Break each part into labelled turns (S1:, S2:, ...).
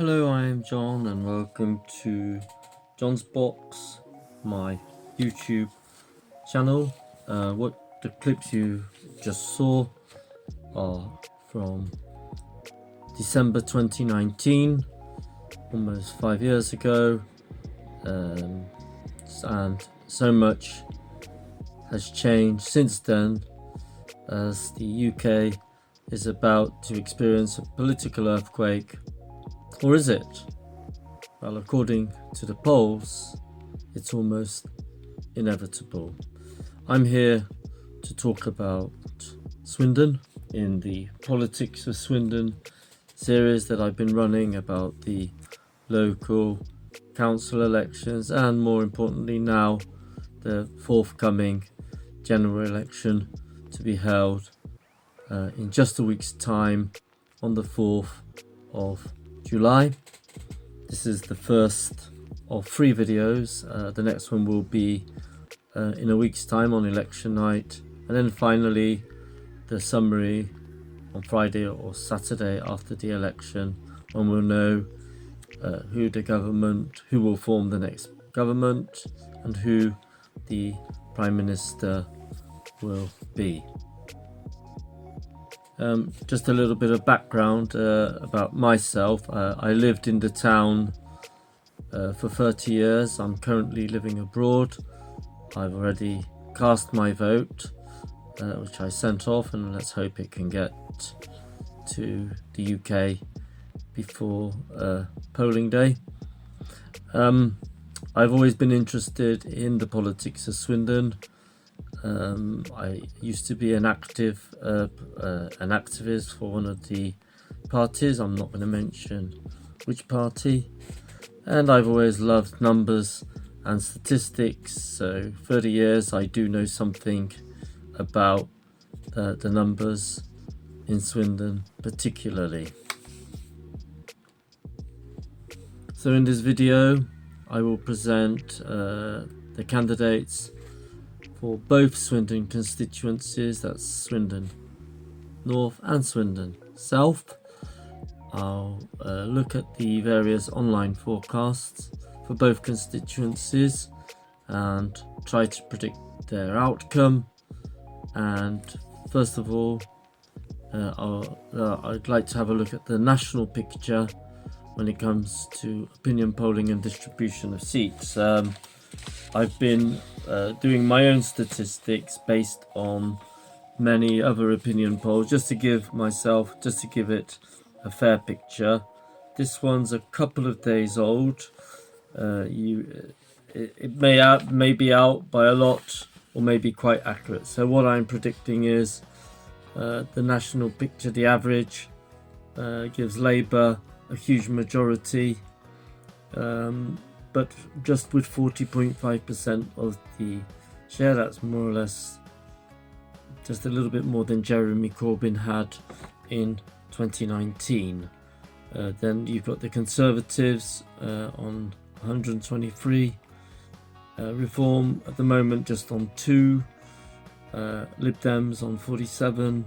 S1: Hello, I am John and welcome to John's Box, my YouTube channel. What the clips you just saw are from December 2019, almost 5 years ago, and so much has changed since then, as the UK is about to experience a political earthquake. Or is it? Well, according to the polls, it's almost inevitable. I'm here to talk about Swindon in the Politics of Swindon series that I've been running about the local council elections, and more importantly now the forthcoming general election to be held in just a week's time on the 4th of July. This is the first of 3 videos. The next one will be in a week's time on election night, and then finally the summary on Friday or Saturday after the election, when we'll know who will form the next government and who the Prime Minister will be. Just a little bit of background about myself. I lived in the town for 30 years. I'm currently living abroad. I've already cast my vote, which I sent off, and let's hope it can get to the UK before polling day. I've always been interested in the politics of Swindon. I used to be an activist for one of the parties. I'm not going to mention which party, and I've always loved numbers and statistics. So 30 years I do know something about the numbers in Swindon particularly. So in this video I will present the candidates for both Swindon constituencies, that's Swindon North and Swindon South. I'll look at the various online forecasts for both constituencies and try to predict their outcome. And first of all, I'd like to have a look at the national picture when it comes to opinion polling and distribution of seats. I've been doing my own statistics based on many other opinion polls just to give it a fair picture. This one's a couple of days old. It may be out by a lot or may be quite accurate. So what I'm predicting is the national picture, the average gives Labour a huge majority, but just with 40.5% of the share. That's more or less just a little bit more than Jeremy Corbyn had in 2019. Then you've got the Conservatives on 123, Reform at the moment just on 2, Lib Dems on 47,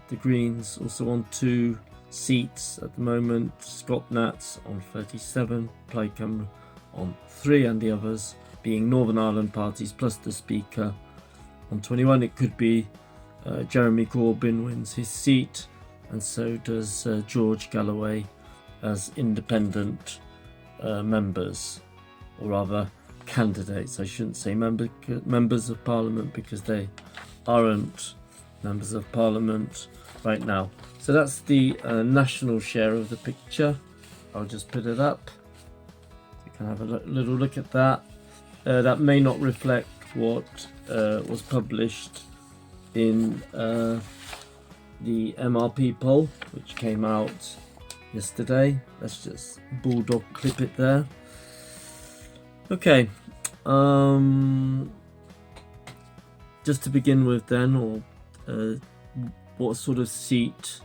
S1: the Greens also on 2 seats at the moment, Scott Nats on 37, Plaid Cymru on 3, and the others being Northern Ireland parties plus the Speaker on 21. It could be Jeremy Corbyn wins his seat, and so does George Galloway as independent members, or rather candidates. I shouldn't say members of Parliament, because they aren't members of Parliament right now. So that's the national share of the picture. I'll just put it up. You can have a little look at that. That may not reflect what was published in the MRP poll, which came out yesterday. Let's just bulldog clip it there. Okay, just to begin with then, what sort of seat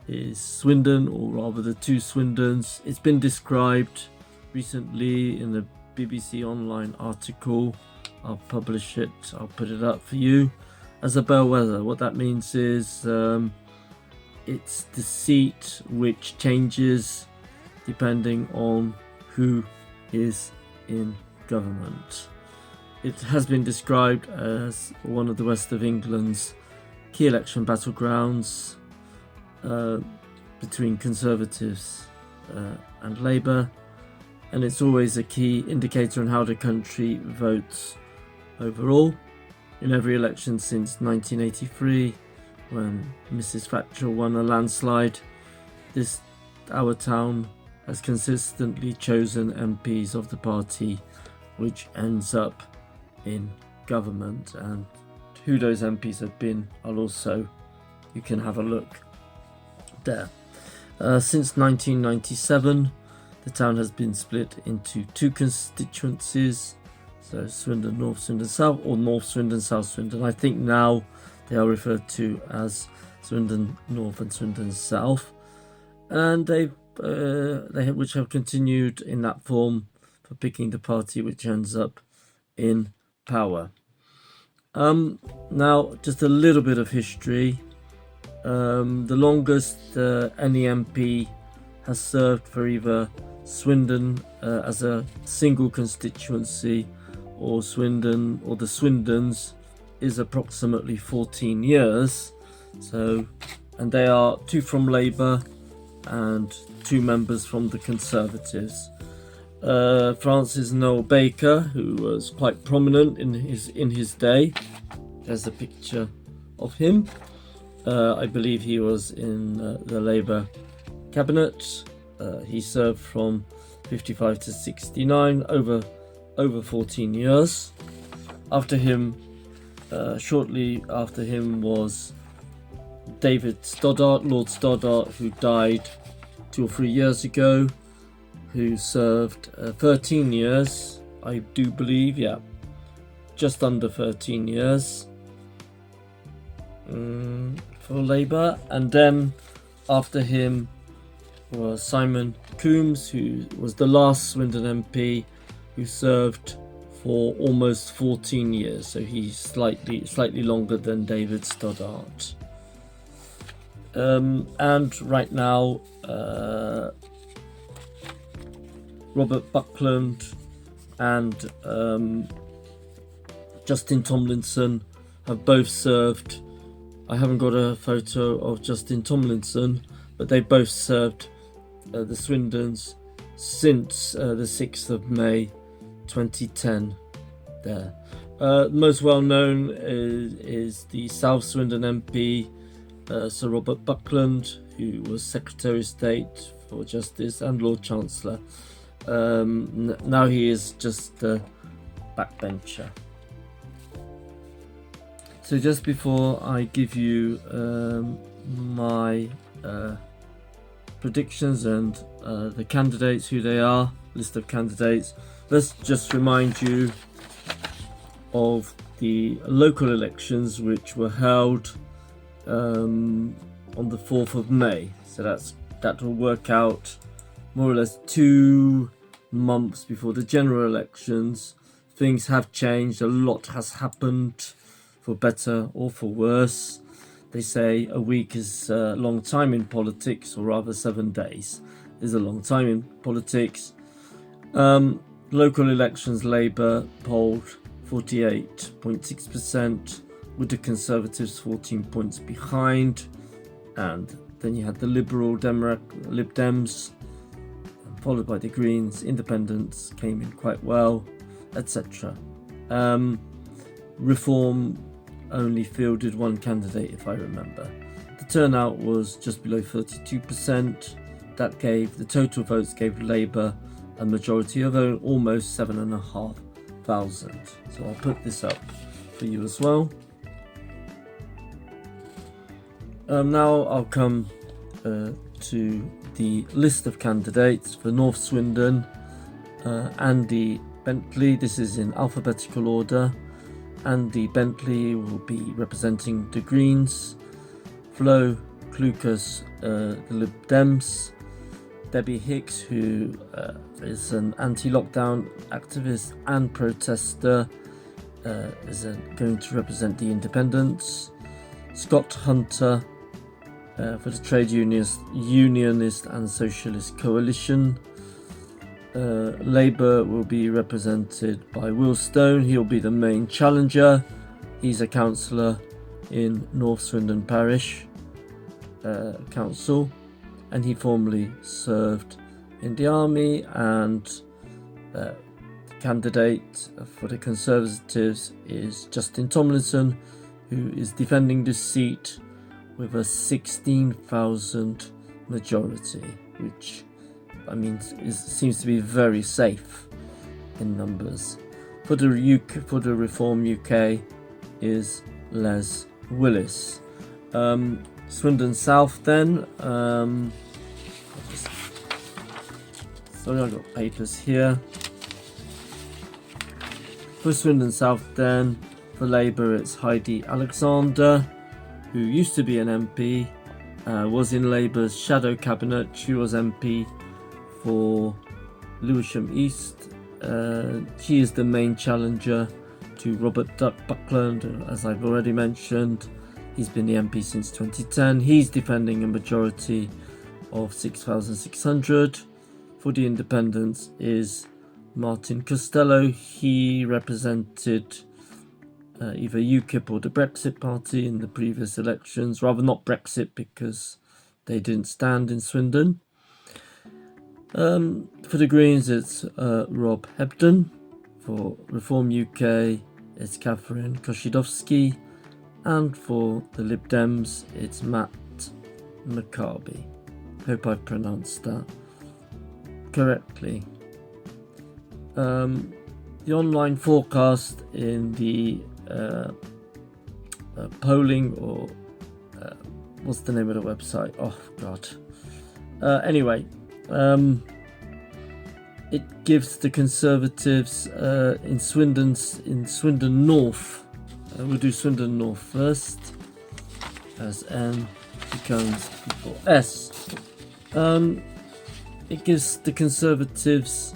S1: is Swindon, or rather the two Swindons? It's been described recently in the BBC Online article. I'll publish it, I'll put it up for you, as a bellwether. What that means is it's the seat which changes depending on who is in government. It has been described as one of the West of England's key election battlegrounds between Conservatives and Labour, and it's always a key indicator on how the country votes overall. In every election since 1983, when Mrs. Thatcher won a landslide, our town has consistently chosen MPs of the party which ends up in government, and who those MPs have been, you can have a look there. Since 1997, the town has been split into two constituencies, so Swindon North, Swindon South, or North Swindon, South Swindon. I think now they are referred to as Swindon North and Swindon South, and they which have continued in that form for picking the party which ends up in power. Now, just a little bit of history. The longest any MP has served for either Swindon as a single constituency or Swindon or the Swindons is approximately 14 years. So, and they are 2 from Labour and 2 members from the Conservatives. Francis Noel Baker, who was quite prominent in his day. There's a picture of him. I believe he was in the Labour cabinet. He served from 55 to 69, over 14 years. After him, shortly after him, was David Stoddart, Lord Stoddart, who died 2 or 3 years ago, who served 13 years, I do believe, just under 13 years for Labour. And then after him was Simon Coombs, who was the last Swindon MP, who served for almost 14 years, so he's slightly longer than David Stoddart. And right now, Robert Buckland and Justin Tomlinson have both served. I haven't got a photo of Justin Tomlinson, but they both served the Swindons since the 6th of May 2010 there. Most well known is the South Swindon MP, Sir Robert Buckland, who was Secretary of State for Justice and Lord Chancellor. Now he is just a backbencher. So just before I give you my predictions and the candidates, who they are, list of candidates, let's just remind you of the local elections which were held on the 4th of May. So that will work out more or less 2 months before the general elections. Things have changed, a lot has happened, for better or for worse. They say a week is a long time in politics, or rather 7 days is a long time in politics. Local elections, Labour polled 48.6%, with the Conservatives 14 points behind, and then you had the Lib Dems, followed by the Greens. Independents came in quite well, etc. Reform only fielded 1 candidate, if I remember. The turnout was just below 32%. That gave the total votes gave Labour a majority of almost 7,500. So I'll put this up for you as well. Now I'll come to the list of candidates for North Swindon. Andy Bentley, this is in alphabetical order. Andy Bentley will be representing the Greens. Flo Clucas, the Lib Dems. Debbie Hicks, who is an anti-lockdown activist and protester, is going to represent the Independents. Scott Hunter for the trade unionist and socialist coalition. Labour will be represented by Will Stone. He'll be the main challenger. He's a councillor in North Swindon Parish Council, and he formerly served in the army, and the candidate for the Conservatives is Justin Tomlinson, who is defending this seat with a 16,000 majority, which seems to be very safe in numbers. For the Reform UK is Les Willis. Swindon South then. Sorry, I've got papers here. For Swindon South then, for Labour it's Heidi Alexander, who used to be an MP, was in Labour's shadow cabinet. She was MP for Lewisham East. She is the main challenger to Robert Buckland, as I've already mentioned. He's been the MP since 2010. He's defending a majority of 6,600. For the Independents is Martin Costello. He represented either UKIP or the Brexit Party in the previous elections. Rather not Brexit, because they didn't stand in Swindon. For the Greens it's Rob Hebden. For Reform UK it's Catherine Koshidowski. And for the Lib Dems it's Matt McCarby. Hope I've pronounced that correctly. The online forecast in the polling, or what's the name of the website? Oh god. Anyway, it gives the Conservatives in Swindon North. We'll do Swindon North first, as N becomes before S. It gives the Conservatives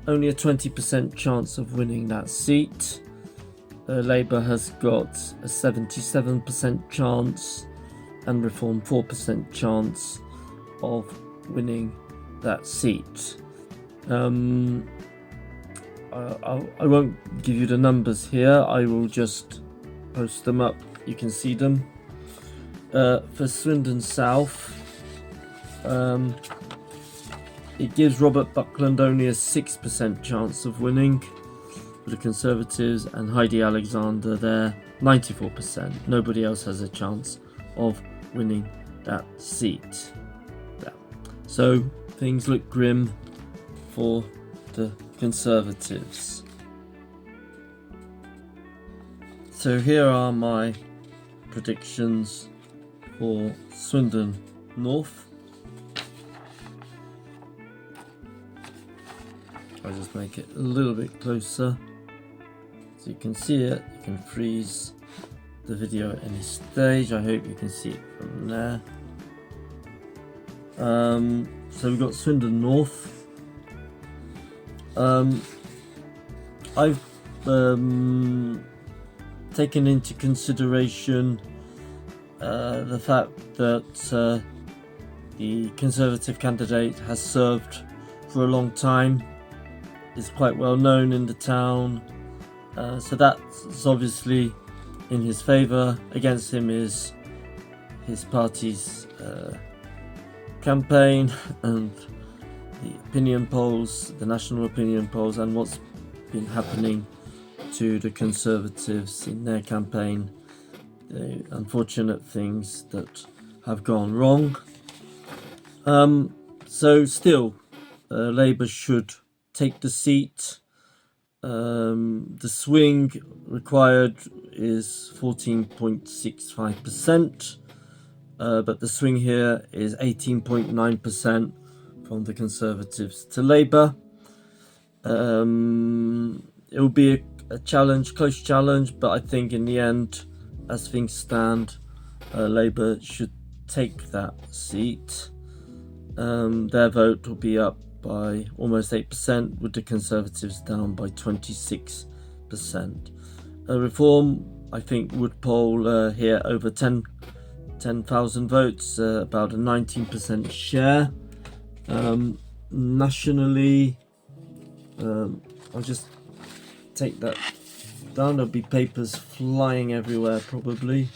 S1: only a 20% chance of winning that seat. Labour has got a 77% chance, and Reform 4% chance of winning that seat. I won't give you the numbers here. I will just post them up. You can see them. For Swindon South, it gives Robert Buckland only a 6% chance of winning for the Conservatives, and Heidi Alexander there 94%. Nobody else has a chance of winning that seat. Yeah. So things look grim for the Conservatives. So here are my predictions for Swindon North. I'll just make it a little bit closer so you can see it. You can freeze the video at any stage. I hope you can see it from there. So we've got Swindon North. I've taken into consideration the fact that the Conservative candidate has served for a long time, is quite well known in the town, so that's obviously in his favour. Against him is his party's campaign and the opinion polls, the national opinion polls, and what's been happening to the Conservatives in their campaign, the unfortunate things that have gone wrong. So still, Labour should take the seat. The swing required is 14.65%, but the swing here is 18.9% from the Conservatives to Labour. It will be a challenge, close challenge, but I think in the end, as things stand, Labour should take that seat. Their vote will be up by almost 8%, with the Conservatives down by 26%. Reform, I think, would poll here over 10 10,000 votes, about a 19% share. Nationally, I'll just take that down. There'll be papers flying everywhere probably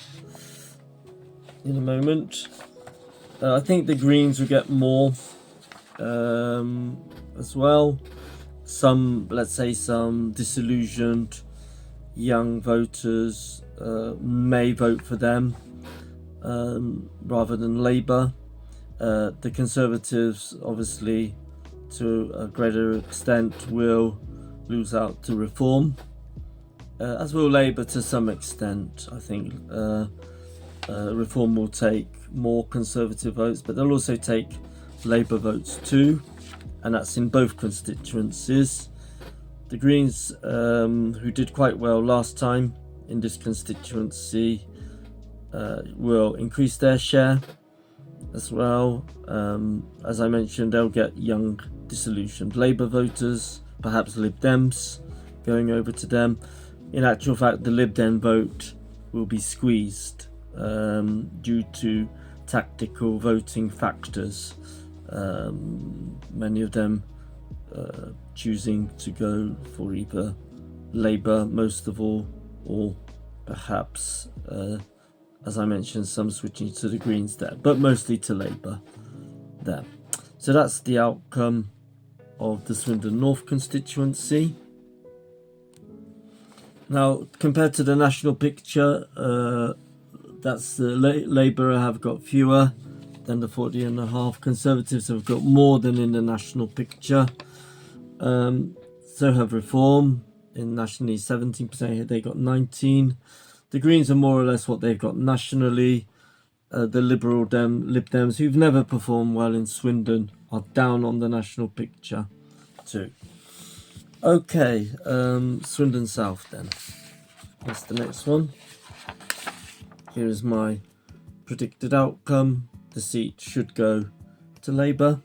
S1: in a moment. I think the Greens will get more as well. Some, let's say, some disillusioned young voters may vote for them rather than Labour. The Conservatives, obviously, to a greater extent, will lose out to Reform, as will Labour to some extent. I think Reform will take more Conservative votes, but they'll also take Labour votes too, and that's in both constituencies. The Greens, who did quite well last time in this constituency, will increase their share as well. As I mentioned, they'll get young disillusioned Labour voters, perhaps Lib Dems going over to them. In actual fact, the Lib Dem vote will be squeezed due to tactical voting factors. Many of them choosing to go for either Labour most of all, or perhaps, as I mentioned, some switching to the Greens there, but mostly to Labour there. So that's the outcome of the Swindon North constituency. Now, compared to the national picture, that's Labour have got fewer than the 40.5. Conservatives have got more than in the national picture. So have Reform. In nationally 17%, here they got 19. The Greens are more or less what they've got nationally. The Lib Dems, who've never performed well in Swindon, are down on the national picture too. Okay, Swindon South then. That's the next one. Here is my predicted outcome. The seat should go to Labour.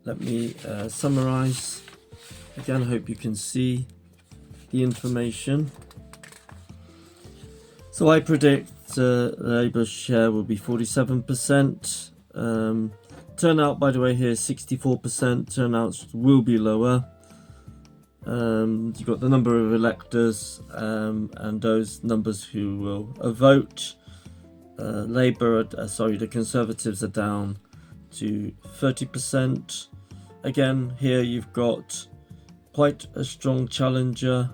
S1: Let me summarise. Again, I hope you can see the information. So I predict Labour's share will be 47%. Turnout, by the way, here is 64%. Turnouts will be lower. You've got the number of electors and those numbers who will vote. The Conservatives are down to 30%. Again, here you've got quite a strong challenger.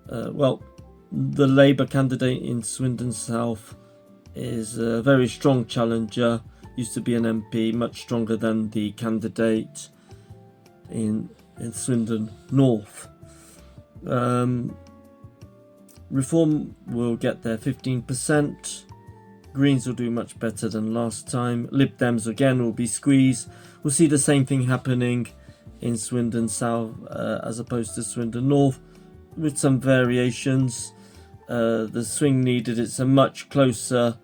S1: The Labour candidate in Swindon South is a very strong challenger. Used to be an MP, much stronger than the candidate in Swindon North. Reform will get their 15%. Greens will do much better than last time. Lib Dems again will be squeezed. We'll see the same thing happening in Swindon South as opposed to Swindon North, with some variations. The swing needed, it's a much closer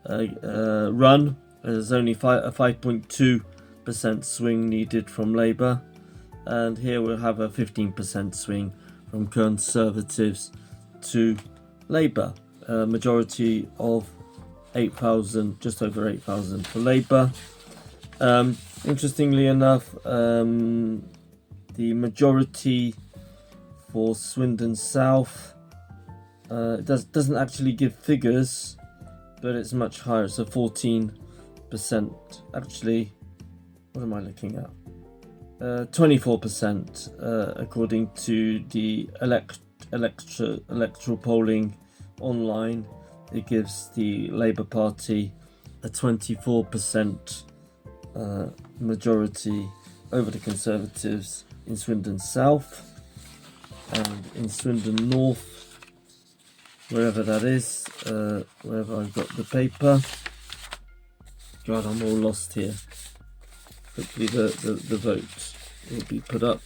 S1: run. There's only a 5.2% swing needed from Labour, and here we'll have a 15% swing from Conservatives to Labour. Majority of 8,000, just over 8,000 for Labour. Interestingly enough, the majority for Swindon South doesn't actually give figures, but it's much higher. So 14%. Actually, what am I looking at? 24%, according to the electoral polling online. It gives the Labour Party a 24% majority over the Conservatives in Swindon South, and in Swindon North, wherever that is, wherever I've got the paper. God, I'm all lost here. Hopefully the vote will be put up.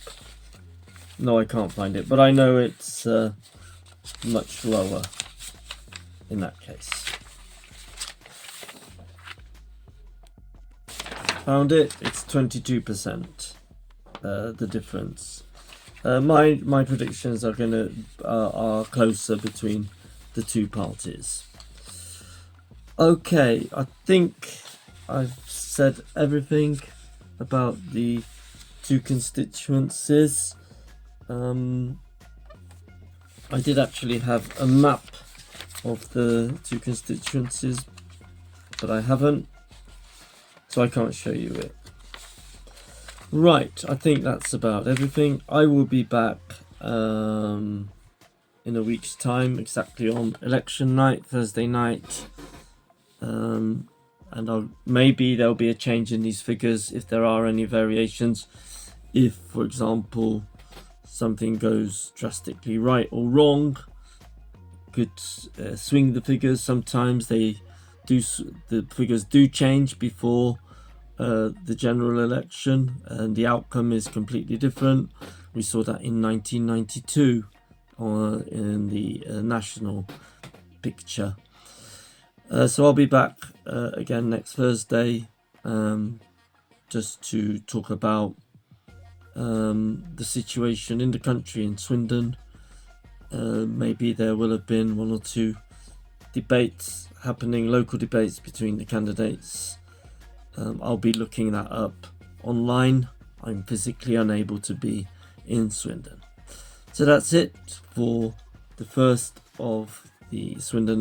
S1: No, I can't find it, but I know it's much lower in that case. Found it. It's 22%. The difference. My predictions are closer between the two parties. Okay, I think I've said everything about the two constituencies. I did actually have a map of the two constituencies, but I haven't, so I can't show you it. Right, I think that's about everything. I will be back in a week's time, exactly on election night, Thursday night. And maybe there'll be a change in these figures if there are any variations. If, for example, something goes drastically right or wrong, could swing the figures. Sometimes the figures do change before the general election, and the outcome is completely different. We saw that in 1992 in the national picture. So I'll be back again next Thursday, just to talk about the situation in the country, in Swindon. Maybe there will have been one or two debates happening, local debates between the candidates. I'll be looking that up online. I'm physically unable to be in Swindon. So that's it for the first of the Swindon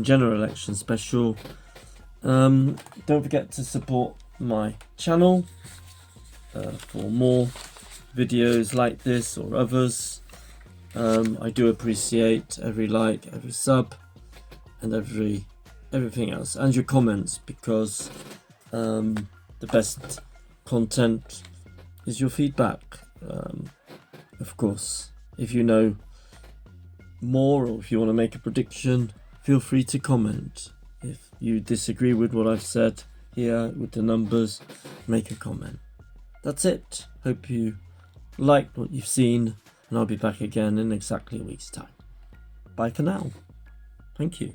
S1: General Election special. Don't forget to support my channel for more videos like this or others. I do appreciate every like, every sub, and everything else, and your comments, because the best content is your feedback. Of course, if you know more, or if you want to make a prediction, feel free to comment. If you disagree with what I've said here with the numbers, make a comment. That's it. Hope you liked what you've seen, and I'll be back again in exactly a week's time. Bye for now. Thank you.